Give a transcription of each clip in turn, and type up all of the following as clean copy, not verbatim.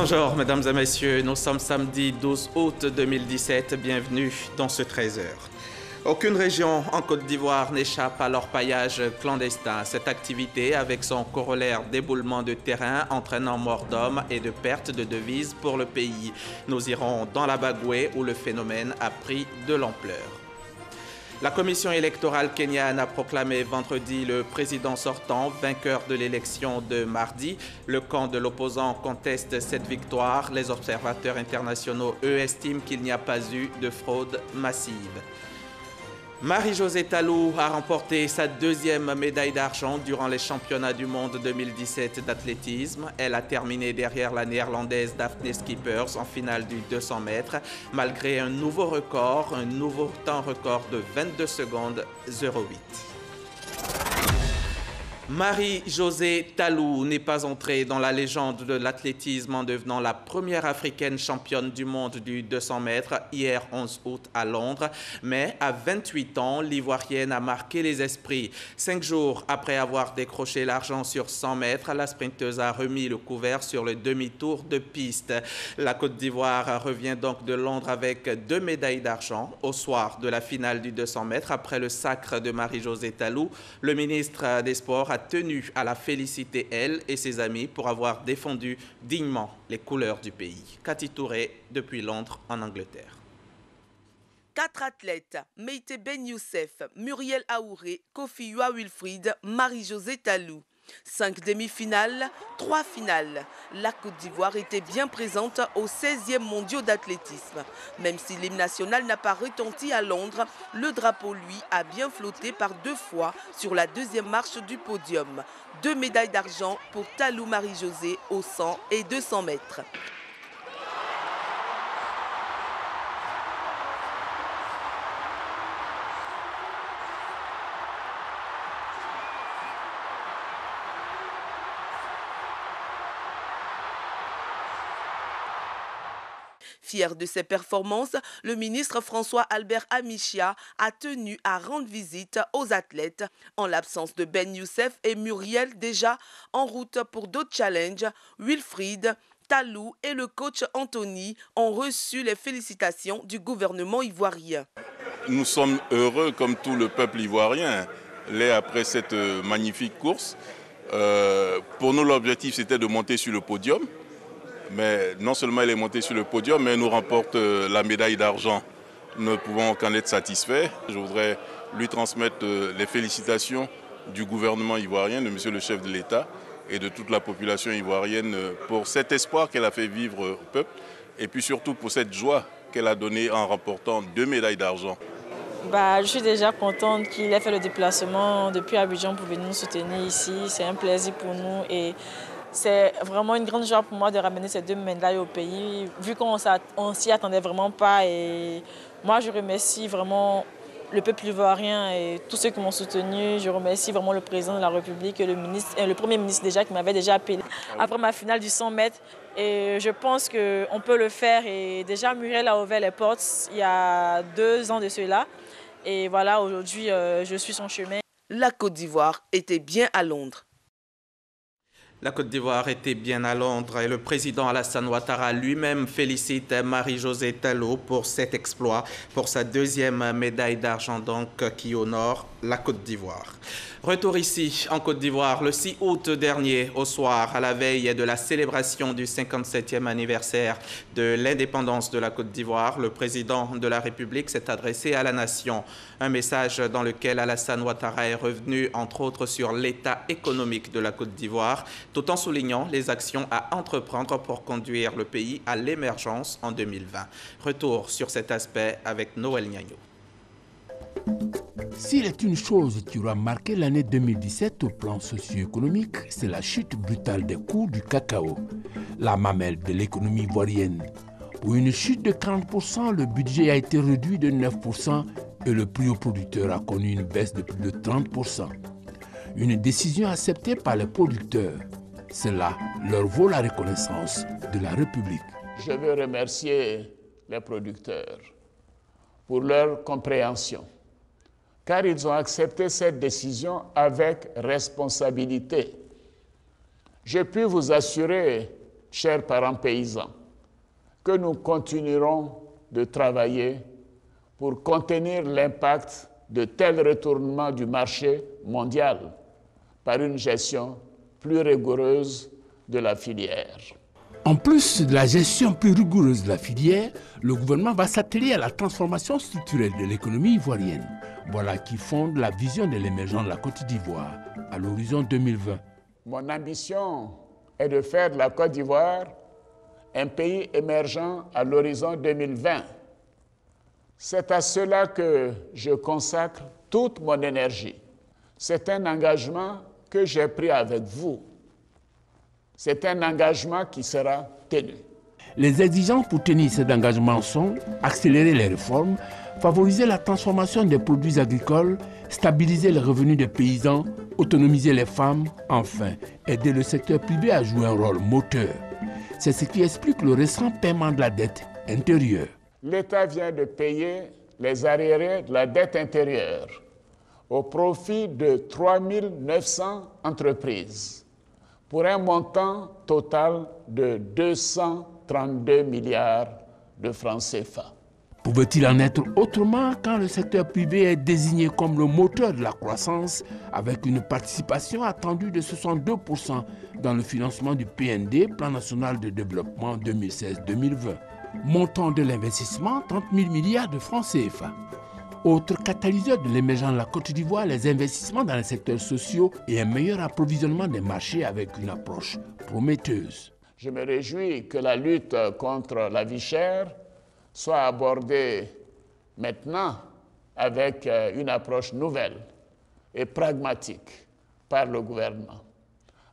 Bonjour mesdames et messieurs, nous sommes samedi 12 août 2017, bienvenue dans ce 13h. Aucune région en Côte d'Ivoire n'échappe à l'orpaillage clandestin. Cette activité, avec son corollaire d'éboulement de terrain, entraînant mort d'hommes et de perte de devises pour le pays. Nous irons dans la Bagoué où le phénomène a pris de l'ampleur. La commission électorale kenyane a proclamé vendredi le président sortant vainqueur de l'élection de mardi. Le camp de l'opposant conteste cette victoire. Les observateurs internationaux, eux, estiment qu'il n'y a pas eu de fraude massive. Marie-Josée Talou a remporté sa deuxième médaille d'argent durant les championnats du monde 2017 d'athlétisme. Elle a terminé derrière la néerlandaise Daphne Schippers en finale du 200 mètres, malgré un nouveau temps record de 22 secondes 08. Marie-Josée Talou n'est pas entrée dans la légende de l'athlétisme en devenant la première africaine championne du monde du 200 mètres hier 11 août à Londres. Mais à 28 ans, l'Ivoirienne a marqué les esprits. 5 jours après avoir décroché l'argent sur 100 mètres, la sprinteuse a remis le couvert sur le demi-tour de piste. La Côte d'Ivoire revient donc de Londres avec 2 médailles d'argent. Au soir de la finale du 200 mètres, après le sacre de Marie-Josée Talou, le ministre des Sports a tenu à la féliciter, elle et ses amis, pour avoir défendu dignement les couleurs du pays. Cathy Touré, depuis Londres, en Angleterre. 4 athlètes, Meïté Ben Youssef, Muriel Aouré, Kofi-Youa Wilfried, Marie-Josée Talou. 5 demi-finales, 3 finales. La Côte d'Ivoire était bien présente aux 16e mondiaux d'athlétisme. Même si l'hymne national n'a pas retenti à Londres, le drapeau, lui, a bien flotté par 2 fois sur la deuxième marche du podium. 2 médailles d'argent pour Talou Marie-Josée aux 100 et 200 mètres. Fier de ses performances, le ministre François Albert Amichia a tenu à rendre visite aux athlètes. En l'absence de Ben Youssef et Muriel déjà en route pour d'autres challenges, Wilfried, Talou et le coach Anthony ont reçu les félicitations du gouvernement ivoirien. Nous sommes heureux comme tout le peuple ivoirien l'est après cette magnifique course. Pour nous, l'objectif c'était de monter sur le podium. Mais non seulement elle est montée sur le podium, mais elle nous remporte la médaille d'argent. Nous ne pouvons qu'en être satisfaits. Je voudrais lui transmettre les félicitations du gouvernement ivoirien, de monsieur le chef de l'État et de toute la population ivoirienne pour cet espoir qu'elle a fait vivre au peuple et puis surtout pour cette joie qu'elle a donnée en remportant 2 médailles d'argent. Je suis déjà contente qu'il ait fait le déplacement depuis Abidjan pour venir nous soutenir ici. C'est un plaisir pour nous et c'est vraiment une grande joie pour moi de ramener ces 2 médailles au pays, vu qu'on ne s'y attendait vraiment pas. Et moi, je remercie vraiment le peuple ivoirien et tous ceux qui m'ont soutenu. Je remercie vraiment le président de la République et le Premier ministre déjà qui m'avait déjà appelé après ma finale du 100 mètres. Et je pense qu'on peut le faire. Et déjà, Muriel a ouvert les portes il y a 2 ans de cela. Et voilà, aujourd'hui, je suis son chemin. La Côte d'Ivoire était bien à Londres. La Côte d'Ivoire était bien à Londres et le président Alassane Ouattara lui-même félicite Marie-Josée Talou pour cet exploit, pour sa 2e médaille d'argent donc qui honore la Côte d'Ivoire. Retour ici en Côte d'Ivoire le 6 août dernier au soir, à la veille de la célébration du 57e anniversaire de l'indépendance de la Côte d'Ivoire, le président de la République s'est adressé à la nation. Un message dans lequel Alassane Ouattara est revenu entre autres sur l'état économique de la Côte d'Ivoire, tout en soulignant les actions à entreprendre pour conduire le pays à l'émergence en 2020. Retour sur cet aspect avec Noël Niagno. S'il est une chose qui aura marqué l'année 2017 au plan socio-économique, c'est la chute brutale des coûts du cacao, la mamelle de l'économie ivoirienne. Pour une chute de 40%, le budget a été réduit de 9% et le prix aux producteurs a connu une baisse de plus de 30%. Une décision acceptée par les producteurs. Cela leur vaut la reconnaissance de la République. Je veux remercier les producteurs pour leur compréhension, car ils ont accepté cette décision avec responsabilité. Je puis vous assurer chers parents paysans, que nous continuerons de travailler pour contenir l'impact de tels retournements du marché mondial par une gestion plus rigoureuse de la filière. En plus de la gestion plus rigoureuse de la filière, le gouvernement va s'atteler à la transformation structurelle de l'économie ivoirienne. Voilà qui fonde la vision de l'émergence de la Côte d'Ivoire à l'horizon 2020. Mon ambition est de faire de la Côte d'Ivoire un pays émergent à l'horizon 2020. C'est à cela que je consacre toute mon énergie. C'est un engagement que j'ai pris avec vous. C'est un engagement qui sera tenu. Les exigences pour tenir cet engagement sont accélérer les réformes, favoriser la transformation des produits agricoles, stabiliser les revenus des paysans, autonomiser les femmes, enfin, aider le secteur privé à jouer un rôle moteur. C'est ce qui explique le récent paiement de la dette intérieure. L'État vient de payer les arriérés de la dette intérieure au profit de 3 900 entreprises pour un montant total de 232 milliards de francs CFA. Pouvait-il en être autrement quand le secteur privé est désigné comme le moteur de la croissance avec une participation attendue de 62% dans le financement du PND, Plan national de développement 2016-2020. Montant de l'investissement, 30 000 milliards de francs CFA. Autre catalyseur de l'émergence de la Côte d'Ivoire, les investissements dans les secteurs sociaux et un meilleur approvisionnement des marchés avec une approche prometteuse. Je me réjouis que la lutte contre la vie chère soit abordée maintenant avec une approche nouvelle et pragmatique par le gouvernement,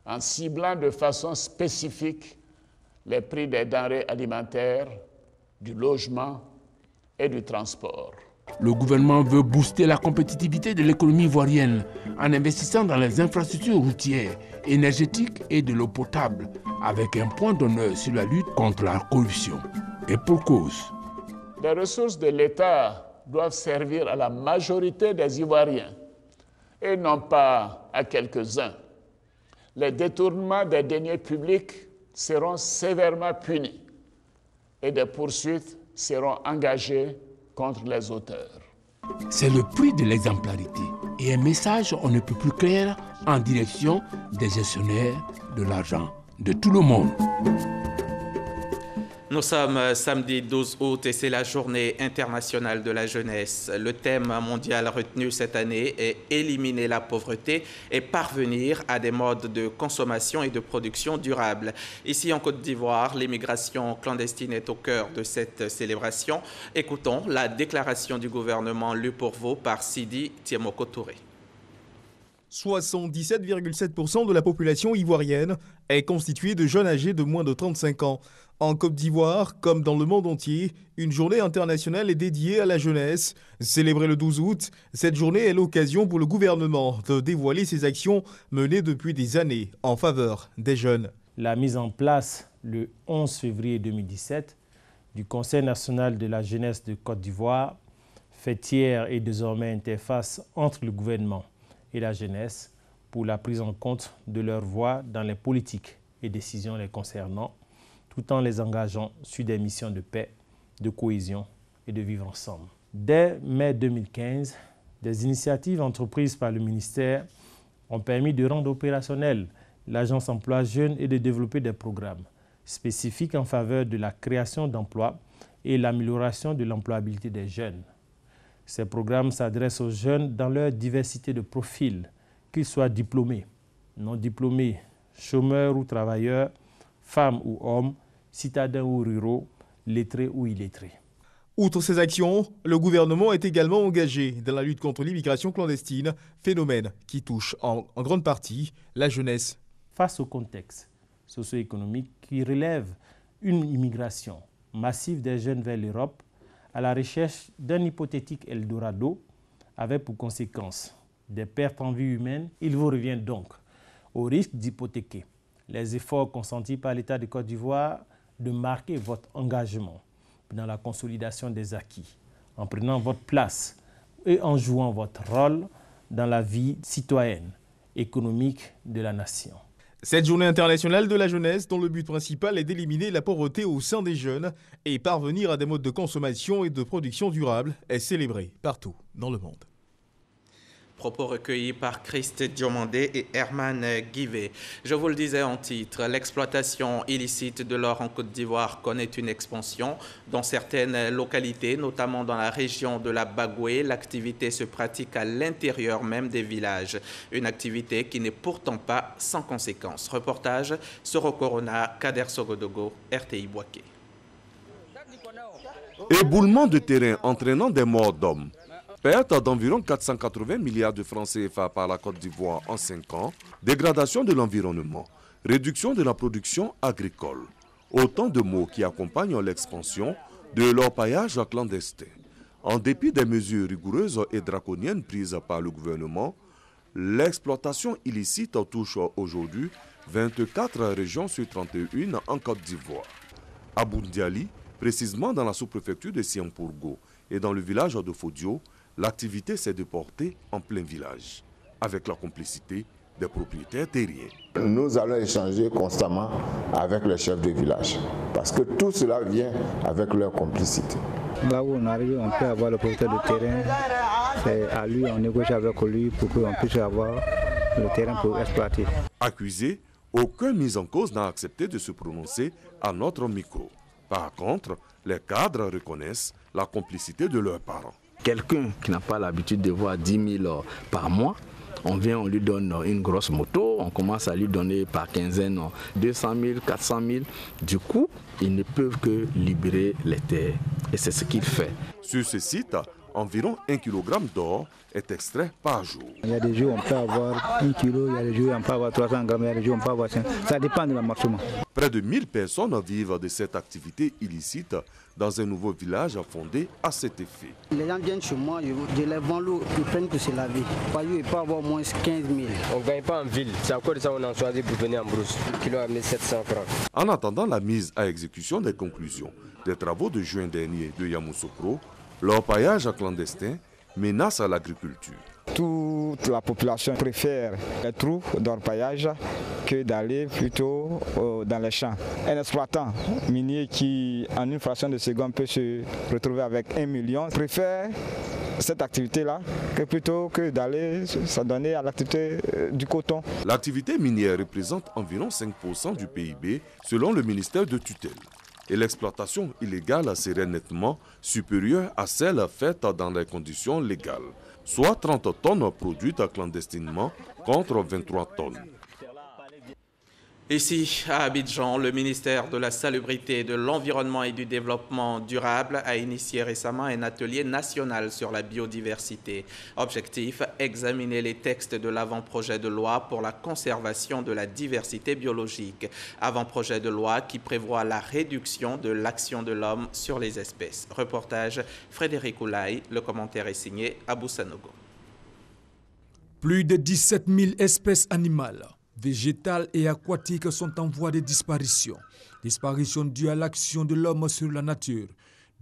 en ciblant de façon spécifique les prix des denrées alimentaires, du logement et du transport. Le gouvernement veut booster la compétitivité de l'économie ivoirienne en investissant dans les infrastructures routières, énergétiques et de l'eau potable, avec un point d'honneur sur la lutte contre la corruption. Et pour cause. Les ressources de l'État doivent servir à la majorité des Ivoiriens et non pas à quelques-uns. Les détournements des deniers publics seront sévèrement punis et des poursuites seront engagées contre les auteurs. C'est le prix de l'exemplarité et un message on ne peut plus clair en direction des gestionnaires de l'argent de tout le monde. Nous sommes samedi 12 août et c'est la journée internationale de la jeunesse. Le thème mondial retenu cette année est éliminer la pauvreté et parvenir à des modes de consommation et de production durables. Ici en Côte d'Ivoire, l'immigration clandestine est au cœur de cette célébration. Écoutons la déclaration du gouvernement lue pour vous par Sidi Tiemoko Touré. 77,7% de la population ivoirienne est constituée de jeunes âgés de moins de 35 ans. En Côte d'Ivoire, comme dans le monde entier, une journée internationale est dédiée à la jeunesse. Célébrée le 12 août, cette journée est l'occasion pour le gouvernement de dévoiler ses actions menées depuis des années en faveur des jeunes. La mise en place le 11 février 2017 du Conseil national de la jeunesse de Côte d'Ivoire, fêtière et désormais interface entre le gouvernement et la jeunesse pour la prise en compte de leur voix dans les politiques et décisions les concernant, tout en les engageant sur des missions de paix, de cohésion et de vivre ensemble. Dès mai 2015, des initiatives entreprises par le ministère ont permis de rendre opérationnelle l'Agence Emploi Jeunes et de développer des programmes spécifiques en faveur de la création d'emplois et l'amélioration de l'employabilité des jeunes. Ces programmes s'adressent aux jeunes dans leur diversité de profils, qu'ils soient diplômés, non diplômés, chômeurs ou travailleurs, femmes ou hommes, citadins ou ruraux, lettrés ou illettrés. Outre ces actions, le gouvernement est également engagé dans la lutte contre l'immigration clandestine, phénomène qui touche en grande partie la jeunesse. Face au contexte socio-économique qui relève une immigration massive des jeunes vers l'Europe, à la recherche d'un hypothétique Eldorado, avec pour conséquence des pertes en vie humaine, il vous revient donc, au risque d'hypothéquer les efforts consentis par l'État de Côte d'Ivoire, de marquer votre engagement dans la consolidation des acquis, en prenant votre place et en jouant votre rôle dans la vie citoyenne, économique de la nation. Cette journée internationale de la jeunesse, dont le but principal est d'éliminer la pauvreté au sein des jeunes et parvenir à des modes de consommation et de production durables, est célébrée partout dans le monde. Propos recueillis par Christ Diomandé et Herman Guivet. Je vous le disais en titre, l'exploitation illicite de l'or en Côte d'Ivoire connaît une expansion. Dans certaines localités, notamment dans la région de la Bagoué, l'activité se pratique à l'intérieur même des villages. Une activité qui n'est pourtant pas sans conséquences. Reportage Soro Corona, Kader Sogodogo, RTI Boaké. Éboulement de terrain entraînant des morts d'hommes. Perte d'environ 480 milliards de francs CFA par la Côte d'Ivoire en 5 ans, dégradation de l'environnement, réduction de la production agricole. Autant de mots qui accompagnent l'expansion de l'orpaillage clandestin. En dépit des mesures rigoureuses et draconiennes prises par le gouvernement, l'exploitation illicite touche aujourd'hui 24 régions sur 31 en Côte d'Ivoire. À Boundiali, précisément dans la sous-préfecture de Siampourgo et dans le village de Fodio, l'activité s'est déportée en plein village, avec la complicité des propriétaires terriens. Nous allons échanger constamment avec les chefs de village, parce que tout cela vient avec leur complicité. Là où on arrive, on peut avoir le propriétaire de terrain, c'est à lui, on négocie avec lui pour qu'on puisse avoir le terrain pour exploiter. Accusé, aucun mis en cause n'a accepté de se prononcer à notre micro. Par contre, les cadres reconnaissent la complicité de leurs parents. Quelqu'un qui n'a pas l'habitude de voir 10 000 par mois, on vient, on lui donne une grosse moto, on commence à lui donner par quinzaine 200 000, 400 000. Du coup, ils ne peuvent que libérer les terres. Et c'est ce qu'il fait. Sur ce site, environ 1 kg d'or est extrait par jour. Il y a des jours où on peut avoir 1 kg, il y a des jours où on peut avoir 300 grammes, il y a des jours où on peut avoir 5. Ça dépend de l'amortissement. Près de 1000 personnes vivent de cette activité illicite dans un nouveau village fondé à cet effet. Les gens viennent chez moi, je les vends l'eau, ils prennent pour se laver. Par jour, il peut avoir au moins 15 000. On ne gagne pas en ville, c'est à cause de ça qu'on a choisi pour venir en brousse. Le kilo a mis 700 francs. En attendant la mise à exécution des conclusions des travaux de juin dernier de Yamoussoukro, l'orpaillage clandestin menace l'agriculture. Toute la population préfère les trous d'orpaillage que d'aller plutôt dans les champs. Un exploitant minier qui, en une fraction de seconde, peut se retrouver avec 1 million, préfère cette activité-là que plutôt que d'aller s'adonner à l'activité du coton. L'activité minière représente environ 5% du PIB selon le ministère de tutelle. Et l'exploitation illégale serait nettement supérieure à celle faite dans les conditions légales, soit 30 tonnes produites clandestinement contre 23 tonnes. Ici, à Abidjan, le ministère de la Salubrité, de l'Environnement et du Développement durable a initié récemment un atelier national sur la biodiversité. Objectif, examiner les textes de l'avant-projet de loi pour la conservation de la diversité biologique. Avant-projet de loi qui prévoit la réduction de l'action de l'homme sur les espèces. Reportage Frédéric Oulaye, le commentaire est signé Abou Sanogo. Plus de 17 000 espèces animales, végétales et aquatiques sont en voie de disparition. Disparition due à l'action de l'homme sur la nature.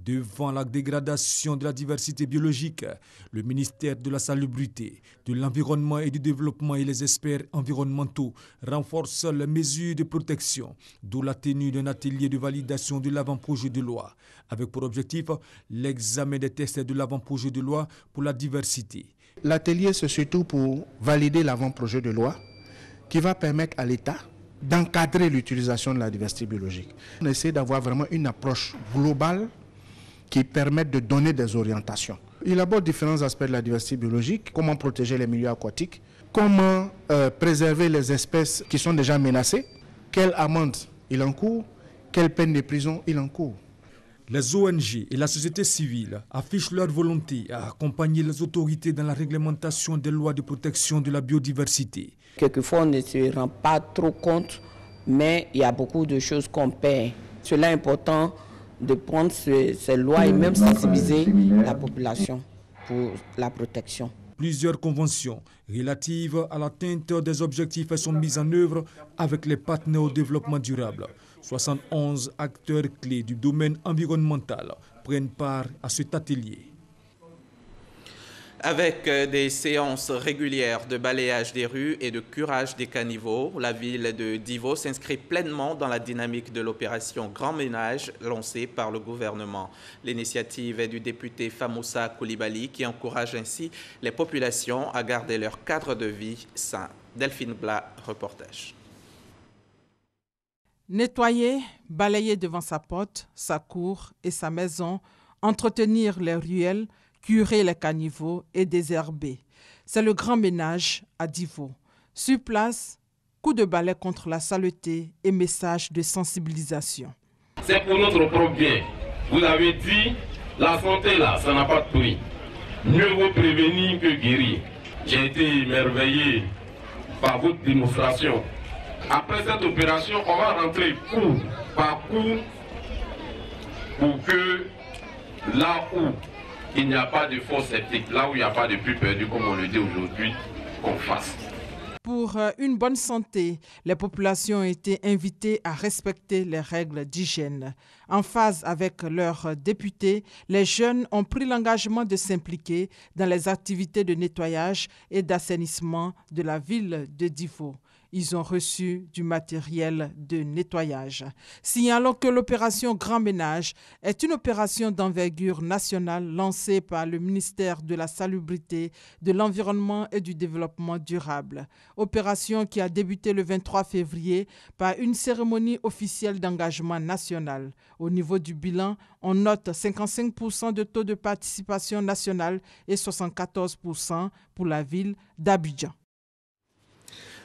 Devant la dégradation de la diversité biologique, le ministère de la Salubrité, de l'Environnement et du Développement et les experts environnementaux renforcent les mesures de protection, d'où la tenue d'un atelier de validation de l'avant-projet de loi, avec pour objectif l'examen des textes de l'avant-projet de loi pour la diversité. L'atelier, c'est surtout pour valider l'avant-projet de loi qui va permettre à l'État d'encadrer l'utilisation de la diversité biologique. On essaie d'avoir vraiment une approche globale qui permette de donner des orientations. Il aborde différents aspects de la diversité biologique, comment protéger les milieux aquatiques, comment préserver les espèces qui sont déjà menacées, quelle amende il encourt, quelle peine de prison il encourt. Les ONG et la société civile affichent leur volonté à accompagner les autorités dans la réglementation des lois de protection de la biodiversité. Quelquefois, on ne se rend pas trop compte, mais il y a beaucoup de choses qu'on perd. Cela est important de prendre ces lois et même sensibiliser la population pour la protection. Plusieurs conventions relatives à l'atteinte des objectifs sont mises en œuvre avec les partenaires au développement durable. 71 acteurs clés du domaine environnemental prennent part à cet atelier. Avec des séances régulières de balayage des rues et de curage des caniveaux, la ville de Divo s'inscrit pleinement dans la dynamique de l'opération Grand Ménage lancée par le gouvernement. L'initiative est du député Famoussa Koulibaly qui encourage ainsi les populations à garder leur cadre de vie sain. Delphine Blas, reportage. Nettoyer, balayer devant sa porte, sa cour et sa maison, entretenir les ruelles, curer les caniveaux et désherber. C'est le grand ménage à Divo. Sur place, coup de balai contre la saleté et message de sensibilisation. C'est pour notre propre bien. Vous avez dit, la santé là, ça n'a pas de prix. Mieux vaut prévenir que guérir. J'ai été émerveillé par votre démonstration. Après cette opération, on va rentrer coup par coup pour que là où il n'y a pas de faux sceptiques, là où il n'y a pas de plus perdu, comme on le dit aujourd'hui, qu'on fasse. Pour une bonne santé, les populations ont été invitées à respecter les règles d'hygiène. En phase avec leurs députés, les jeunes ont pris l'engagement de s'impliquer dans les activités de nettoyage et d'assainissement de la ville de Divo. Ils ont reçu du matériel de nettoyage. Signalons que l'opération Grand Ménage est une opération d'envergure nationale lancée par le ministère de la Salubrité, de l'Environnement et du Développement durable. Opération qui a débuté le 23 février par une cérémonie officielle d'engagement national. Au niveau du bilan, on note 55% de taux de participation nationale et 74% pour la ville d'Abidjan.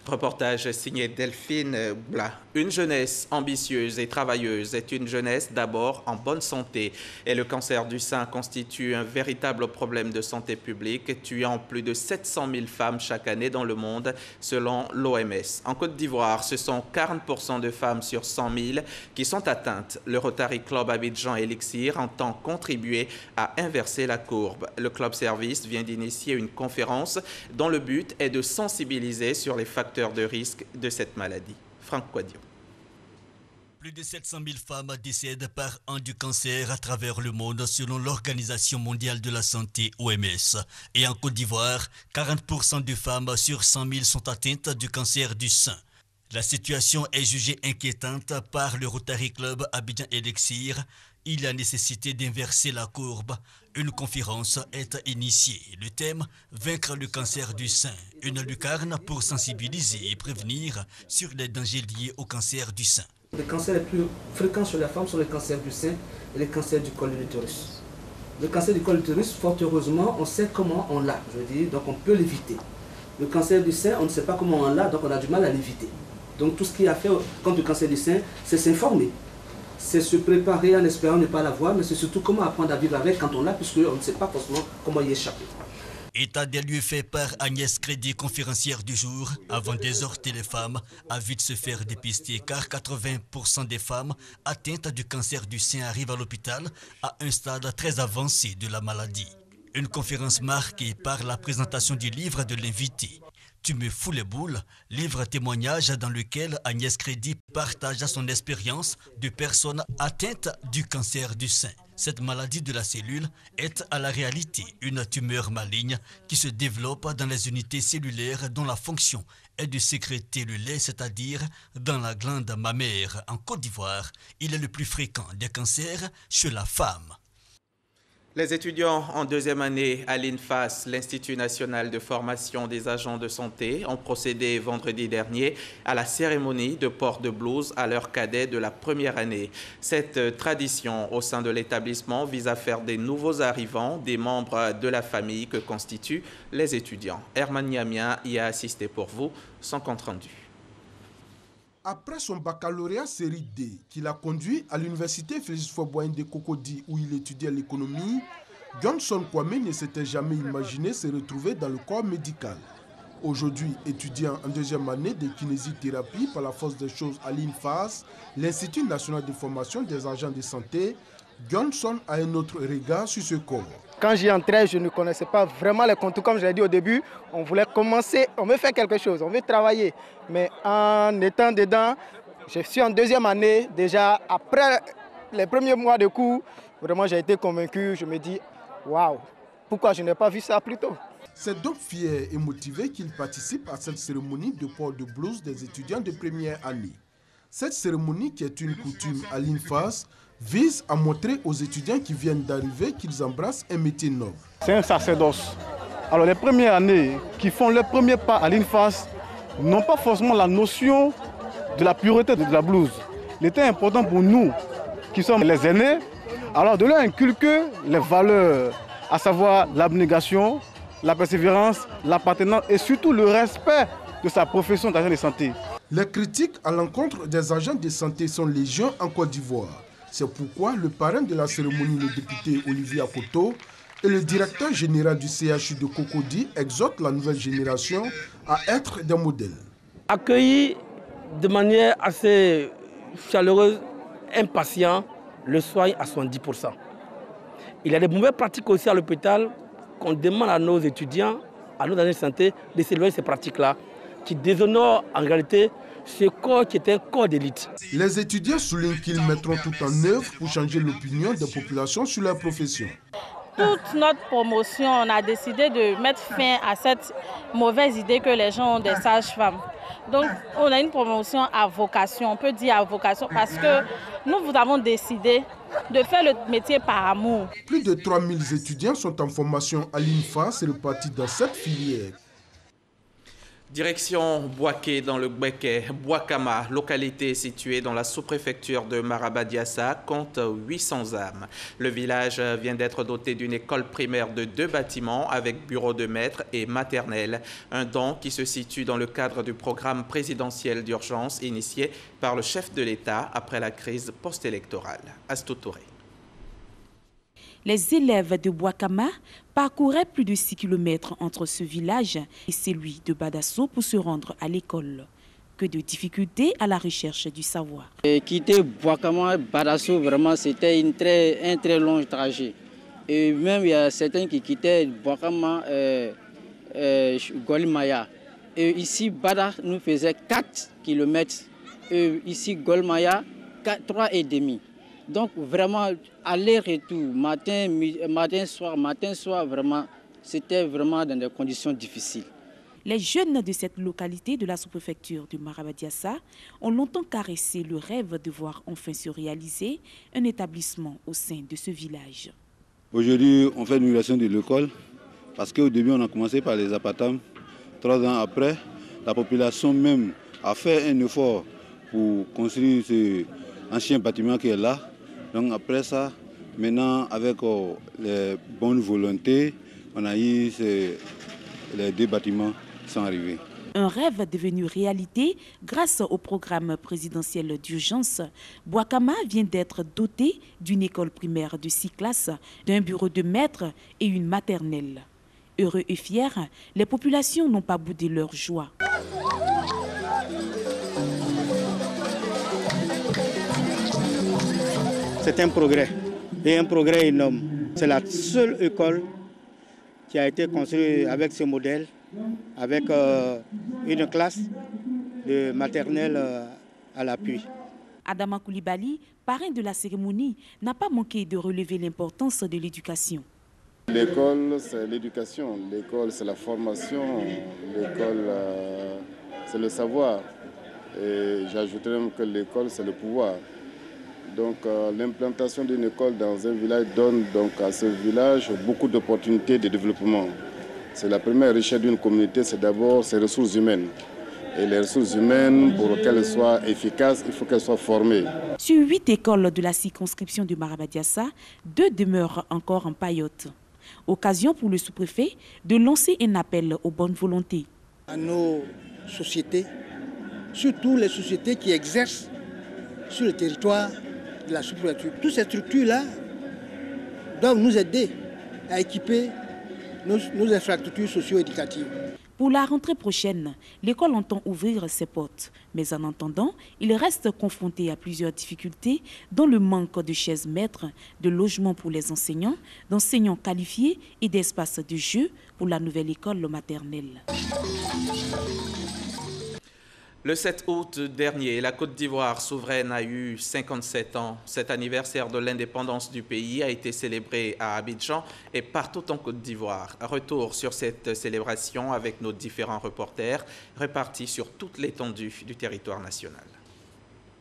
Reportage signé Delphine Blas. Une jeunesse ambitieuse et travailleuse est une jeunesse d'abord en bonne santé. Et le cancer du sein constitue un véritable problème de santé publique, tuant plus de 700 000 femmes chaque année dans le monde, selon l'OMS. En Côte d'Ivoire, ce sont 40% de femmes sur 100 000 qui sont atteintes. Le Rotary Club Abidjan Elixir entend contribuer à inverser la courbe. Le Club Service vient d'initier une conférence dont le but est de sensibiliser sur les facteurs de risque de cette maladie. Franck Quadio. Plus de 700 000 femmes décèdent par an du cancer à travers le monde selon l'Organisation mondiale de la santé OMS. Et en Côte d'Ivoire, 40% de femmes sur 100 000 sont atteintes du cancer du sein. La situation est jugée inquiétante par le Rotary Club Abidjan Elixir. Il y a nécessité d'inverser la courbe. Une conférence est initiée. Le thème, vaincre le cancer du sein. Une lucarne pour sensibiliser et prévenir sur les dangers liés au cancer du sein. Les cancers les plus fréquents chez la femme sont les cancers du sein et les cancers du col de l'utérus. Le cancer du col de l'utérus, fort heureusement, on sait comment on l'a, donc on peut l'éviter. Le cancer du sein, on ne sait pas comment on l'a, donc on a du mal à l'éviter. Donc tout ce qu'il y a à faire contre le cancer du sein, c'est s'informer. C'est se préparer en espérant ne pas l'avoir, mais c'est surtout comment apprendre à vivre avec quand on l'a, puisqu'on ne sait pas forcément comment y échapper. État des lieux fait par Agnès Crédit, conférencière du jour. Avant d'exhorter les femmes à vite se faire dépister, car 80% des femmes atteintes du cancer du sein arrivent à l'hôpital à un stade très avancé de la maladie. Une conférence marquée par la présentation du livre de l'invité. Tu me fous les boules, livre témoignage dans lequel Agnès Crédit partage son expérience de personnes atteintes du cancer du sein. Cette maladie de la cellule est à la réalité une tumeur maligne qui se développe dans les unités cellulaires dont la fonction est de sécréter le lait, c'est-à-dire dans la glande mammaire. En Côte d'Ivoire, il est le plus fréquent des cancers chez la femme. Les étudiants en deuxième année à l'INFAS, l'Institut national de formation des agents de santé, ont procédé vendredi dernier à la cérémonie de port de blouse à leurs cadets de la première année. Cette tradition au sein de l'établissement vise à faire des nouveaux arrivants des membres de la famille que constituent les étudiants. Herman Niamien y a assisté pour vous, son compte rendu. Après son baccalauréat série D, qui l'a conduit à l'université Félix Faure-Boyen de Cocody où il étudiait l'économie, Johnson Kwame ne s'était jamais imaginé se retrouver dans le corps médical. Aujourd'hui, étudiant en deuxième année de kinésithérapie par la force des choses à l'INFAS, l'Institut national de formation des agents de santé, Johnson a un autre regard sur ce corps. Quand j'y entrais, je ne connaissais pas vraiment les contours. Comme je l'ai dit au début, on voulait commencer, on veut faire quelque chose, on veut travailler. Mais en étant dedans, je suis en deuxième année. Déjà, après les premiers mois de cours, vraiment j'ai été convaincu. Je me dis, waouh, pourquoi je n'ai pas vu ça plus tôt? C'est donc fier et motivé qu'il participe à cette cérémonie de port de blouse des étudiants de première année. Cette cérémonie, qui est une coutume à l'INFAS, vise à montrer aux étudiants qui viennent d'arriver qu'ils embrassent un métier noble. C'est un sacerdoce. Alors les premières années qui font leur premier pas à l'INFAS n'ont pas forcément la notion de la pureté de la blouse. Il était important pour nous, qui sommes les aînés, alors de leur inculquer les valeurs, à savoir l'abnégation, la persévérance, l'appartenance et surtout le respect de sa profession d'agent de santé. Les critiques à l'encontre des agents de santé sont légion en Côte d'Ivoire. C'est pourquoi le parrain de la cérémonie, le député Olivier Akoto, et le directeur général du CHU de Cocody exhortent la nouvelle génération à être des modèles. Accueilli de manière assez chaleureuse, impatient, le soigne à 70%. Il y a des mauvaises pratiques aussi à l'hôpital qu'on demande à nos étudiants, à nos agents de santé de s'éloigner de ces pratiques-là, qui déshonorent en réalité ce corps qui est un corps d'élite. Les étudiants soulignent qu'ils mettront tout en œuvre pour changer l'opinion des populations sur leur profession. Toute notre promotion, on a décidé de mettre fin à cette mauvaise idée que les gens ont des sages-femmes. Donc, on a une promotion à vocation, on peut dire à vocation, parce que nous vous avons décidé de faire le métier par amour. Plus de 3000 étudiants sont en formation à l'INFAS répartis dans cette filière. Direction Bouaké dans le Gbeke. Bouakama, localité située dans la sous-préfecture de Marabadiassa, compte 800 âmes. Le village vient d'être doté d'une école primaire de 2 bâtiments avec bureau de maître et maternelle. Un don qui se situe dans le cadre du programme présidentiel d'urgence initié par le chef de l'État après la crise post-électorale. Astou Touré. Les élèves de Bouakama parcouraient plus de 6 km entre ce village et celui de Badasso pour se rendre à l'école. Que de difficultés à la recherche du savoir. Quitter Bouakama, Badasso, vraiment c'était un très long trajet. Et même il y a certains qui quittaient Bouakama, Golmaya. Et ici, Bada nous faisait 4 km. Et ici, Golmaya, 3,5. Donc vraiment, aller-retour, matin, soir, vraiment, c'était vraiment dans des conditions difficiles. Les jeunes de cette localité de la sous-préfecture de Marabadiassa ont longtemps caressé le rêve de voir enfin se réaliser un établissement au sein de ce village. Aujourd'hui, on fait une migration de l'école parce qu'au début, on a commencé par les appartements. 3 ans après, la population même a fait un effort pour construire ce ancien bâtiment qui est là. Donc après ça, maintenant avec les bonnes volontés, on a eu les 2 bâtiments qui sont arrivés. Un rêve devenu réalité grâce au programme présidentiel d'urgence. Bouakama vient d'être doté d'une école primaire de 6 classes, d'un bureau de maître et une maternelle. Heureux et fiers, les populations n'ont pas boudé leur joie. C'est un progrès, et un progrès énorme. C'est la seule école qui a été construite avec ce modèle, avec une classe de maternelle à l'appui. Adama Koulibaly, parrain de la cérémonie, n'a pas manqué de relever l'importance de l'éducation. L'école, c'est l'éducation. L'école, c'est la formation. L'école, c'est le savoir. Et j'ajouterais même que l'école, c'est le pouvoir. Donc l'implantation d'une école dans un village donne donc à ce village beaucoup d'opportunités de développement. C'est la première richesse d'une communauté, c'est d'abord ses ressources humaines. Et les ressources humaines, pour qu'elles soient efficaces, il faut qu'elles soient formées. Sur 8 écoles de la circonscription de Marabadiassa, 2 demeurent encore en paillote. Occasion pour le sous-préfet de lancer un appel aux bonnes volontés. À nos sociétés, surtout les sociétés qui exercent sur le territoire de la sous-préfecture. Toutes ces structures-là doivent nous aider à équiper nos infrastructures socio-éducatives. Pour la rentrée prochaine, l'école entend ouvrir ses portes. Mais en attendant, il reste confronté à plusieurs difficultés, dont le manque de chaises maîtres, de logements pour les enseignants, d'enseignants qualifiés et d'espaces de jeu pour la nouvelle école maternelle. Le 7 août dernier, la Côte d'Ivoire souveraine a eu 57 ans. Cet anniversaire de l'indépendance du pays a été célébré à Abidjan et partout en Côte d'Ivoire. Retour sur cette célébration avec nos différents reporters répartis sur toute l'étendue du territoire national.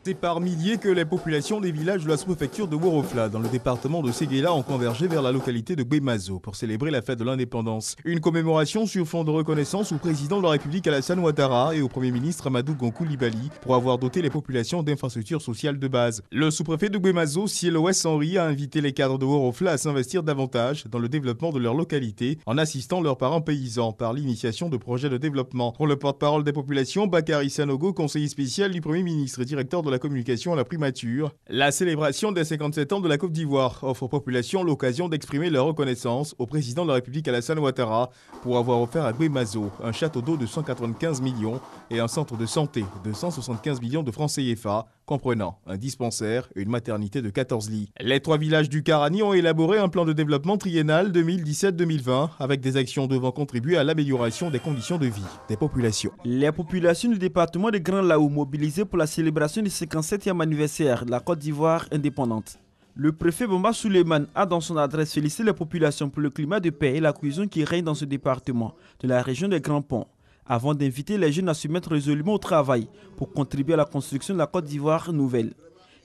C'est par milliers que les populations des villages de la sous-préfecture de Worofla, dans le département de Séguéla, ont convergé vers la localité de Gbemazo pour célébrer la fête de l'indépendance. Une commémoration sur fond de reconnaissance au président de la République Alassane Ouattara et au Premier ministre Amadou Gon Coulibaly pour avoir doté les populations d'infrastructures sociales de base. Le sous-préfet de Gbemazo, Ciel-Ouest Henry, a invité les cadres de Worofla à s'investir davantage dans le développement de leur localité en assistant leurs parents paysans par l'initiation de projets de développement. Pour le porte-parole des populations, Bakary Sanogo, conseiller spécial du Premier ministre et directeur de la communication à la primature, la célébration des 57 ans de la Côte d'Ivoire offre aux populations l'occasion d'exprimer leur reconnaissance au président de la République Alassane Ouattara pour avoir offert à Gbemazo un château d'eau de 195 millions et un centre de santé de 175 millions de francs CFA, comprenant un dispensaire et une maternité de 14 lits. Les 3 villages du Karani ont élaboré un plan de développement triennal 2017-2020 avec des actions devant contribuer à l'amélioration des conditions de vie des populations. Les populations du département de Grand Laou mobilisées pour la célébration du 57e anniversaire de la Côte d'Ivoire indépendante. Le préfet Bamba Souleymane a dans son adresse félicité les populations pour le climat de paix et la cohésion qui règne dans ce département de la région des Grands Ponts, avant d'inviter les jeunes à se mettre résolument au travail pour contribuer à la construction de la Côte d'Ivoire nouvelle.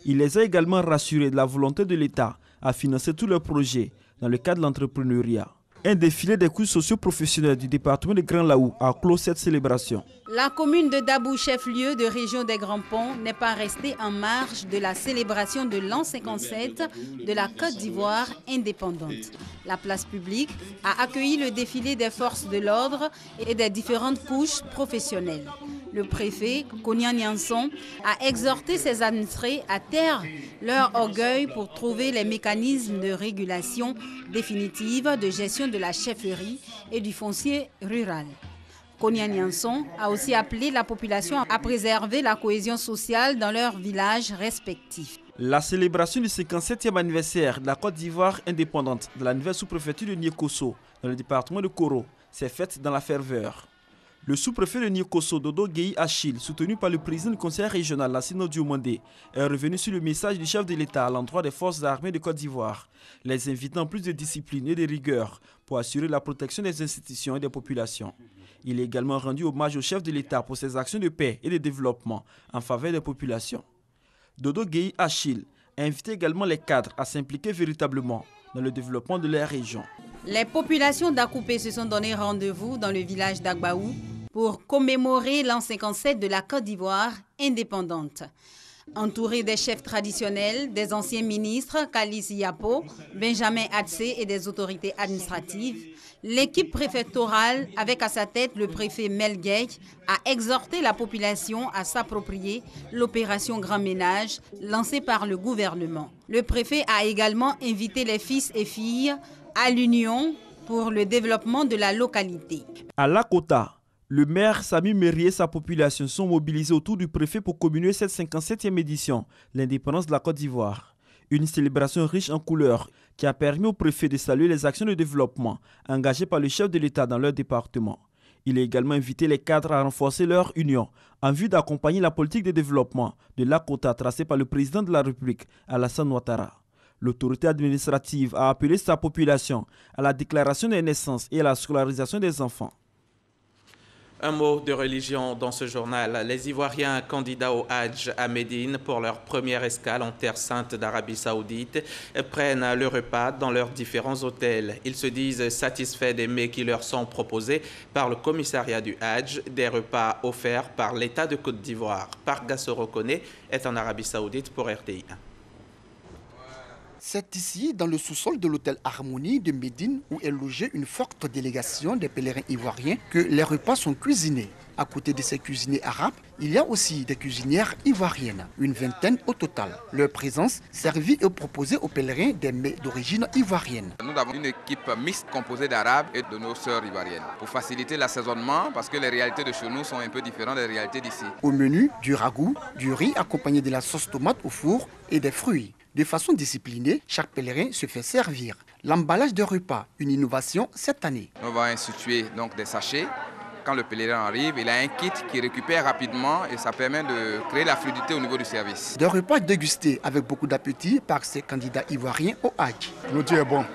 Il les a également rassurés de la volonté de l'État à financer tous leurs projets dans le cadre de l'entrepreneuriat. Un défilé des cours socio-professionnels du département de Grand Laou a clos cette célébration. La commune de Dabou, chef-lieu de région des Grands Ponts, n'est pas restée en marge de la célébration de l'an 57 de la Côte d'Ivoire indépendante. La place publique a accueilli le défilé des forces de l'ordre et des différentes couches professionnelles. Le préfet, Konya Nyanson, a exhorté ses administrés à taire leur orgueil pour trouver les mécanismes de régulation définitive de gestion de la chefferie et du foncier rural. Konya Nyanson a aussi appelé la population à préserver la cohésion sociale dans leurs villages respectifs. La célébration du 57e anniversaire de la Côte d'Ivoire indépendante de la nouvelle sous-préfecture de Niékosso, dans le département de Koro, s'est faite dans la ferveur. Le sous-préfet de Niékosso, Dodo Gueye Achille, soutenu par le président du conseil régional, Lassina Diomandé, est revenu sur le message du chef de l'État à l'endroit des forces armées de Côte d'Ivoire, les invitant à plus de discipline et de rigueur pour assurer la protection des institutions et des populations. Il est également rendu hommage au chef de l'État pour ses actions de paix et de développement en faveur des populations. Dodo Gueye Achille a invité également les cadres à s'impliquer véritablement dans le développement de leur région. Les populations d'Akoupé se sont donné rendez-vous dans le village d'Agbaou pour commémorer l'an 57 de la Côte d'Ivoire indépendante. Entouré des chefs traditionnels, des anciens ministres, Kalis Yapo, Benjamin Atsé et des autorités administratives, l'équipe préfectorale, avec à sa tête le préfet Melgueï, a exhorté la population à s'approprier l'opération Grand Ménage lancée par le gouvernement. Le préfet a également invité les fils et filles à l'union pour le développement de la localité. À Lakota, le maire Sami Mérier et sa population sont mobilisés autour du préfet pour commémorer cette 57e édition, l'indépendance de la Côte d'Ivoire. Une célébration riche en couleurs qui a permis au préfet de saluer les actions de développement engagées par le chef de l'État dans leur département. Il a également invité les cadres à renforcer leur union en vue d'accompagner la politique de développement de Lakota tracée par le président de la République, Alassane Ouattara. L'autorité administrative a appelé sa population à la déclaration des naissances et à la scolarisation des enfants. Un mot de religion dans ce journal. Les Ivoiriens candidats au Hajj à Médine pour leur première escale en terre sainte d'Arabie Saoudite prennent le repas dans leurs différents hôtels. Ils se disent satisfaits des mets qui leur sont proposés par le commissariat du Hajj, des repas offerts par l'État de Côte d'Ivoire. Parc Gassoro Koné est en Arabie Saoudite pour RTI. C'est ici, dans le sous-sol de l'hôtel Harmonie de Médine, où est logée une forte délégation des pèlerins ivoiriens, que les repas sont cuisinés. À côté de ces cuisiniers arabes, il y a aussi des cuisinières ivoiriennes, une vingtaine au total. Leur présence servit et proposait aux pèlerins des mets d'origine ivoirienne. Nous avons une équipe mixte composée d'arabes et de nos sœurs ivoiriennes, pour faciliter l'assaisonnement, parce que les réalités de chez nous sont un peu différentes des réalités d'ici. Au menu, du ragoût, du riz accompagné de la sauce tomate au four et des fruits. De façon disciplinée, chaque pèlerin se fait servir. L'emballage de repas, une innovation cette année. On va instituer donc des sachets quand le pèlerin arrive, il a un kit qui récupère rapidement et ça permet de créer la fluidité au niveau du service. Des repas dégustés avec beaucoup d'appétit par ces candidats ivoiriens au Hajj. Le thé est bon,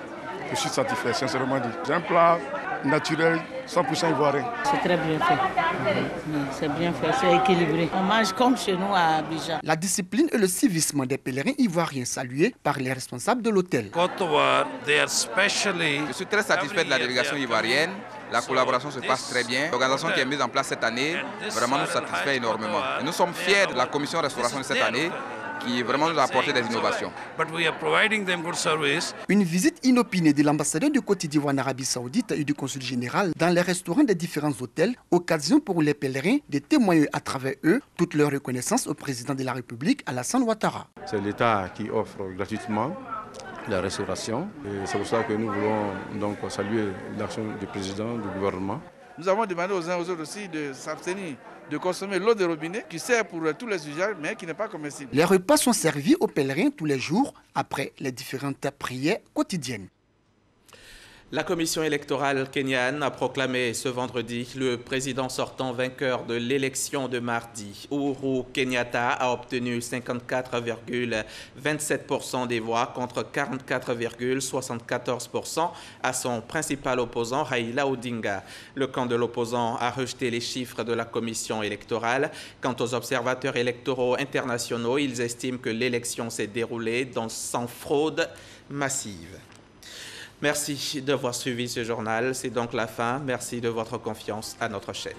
je suis satisfait, sincèrement dit. J'ai un plat naturel, 100% ivoirien. C'est très bien fait. C'est bien fait, c'est équilibré. On mange comme chez nous à Abidjan. La discipline et le civisme des pèlerins ivoiriens salués par les responsables de l'hôtel. Je suis très satisfait de la délégation ivoirienne. La collaboration se passe très bien. L'organisation qui est mise en place cette année vraiment nous satisfait énormément. Et nous sommes fiers de la commission restauration de cette année qui vraiment nous a apporté des innovations. Une visite inopinée de l'ambassadeur de Côte d'Ivoire en Arabie Saoudite et du consul général dans les restaurants des différents hôtels, occasion pour les pèlerins de témoigner à travers eux toute leur reconnaissance au président de la République, Alassane Ouattara. C'est l'État qui offre gratuitement la restauration. C'est pour ça que nous voulons donc saluer l'action du président, du gouvernement. Nous avons demandé aux uns aux autres aussi de s'abstenir de consommer l'eau de robinet qui sert pour tous les usages mais qui n'est pas comestible. Les repas sont servis aux pèlerins tous les jours après les différentes prières quotidiennes. La commission électorale kenyane a proclamé ce vendredi le président sortant vainqueur de l'élection de mardi. Uhuru Kenyatta a obtenu 54,27% des voix contre 44,74% à son principal opposant Raila Odinga. Le camp de l'opposant a rejeté les chiffres de la commission électorale. Quant aux observateurs électoraux internationaux, ils estiment que l'élection s'est déroulée sans fraude massive. Merci d'avoir suivi ce journal. C'est donc la fin. Merci de votre confiance à notre chaîne.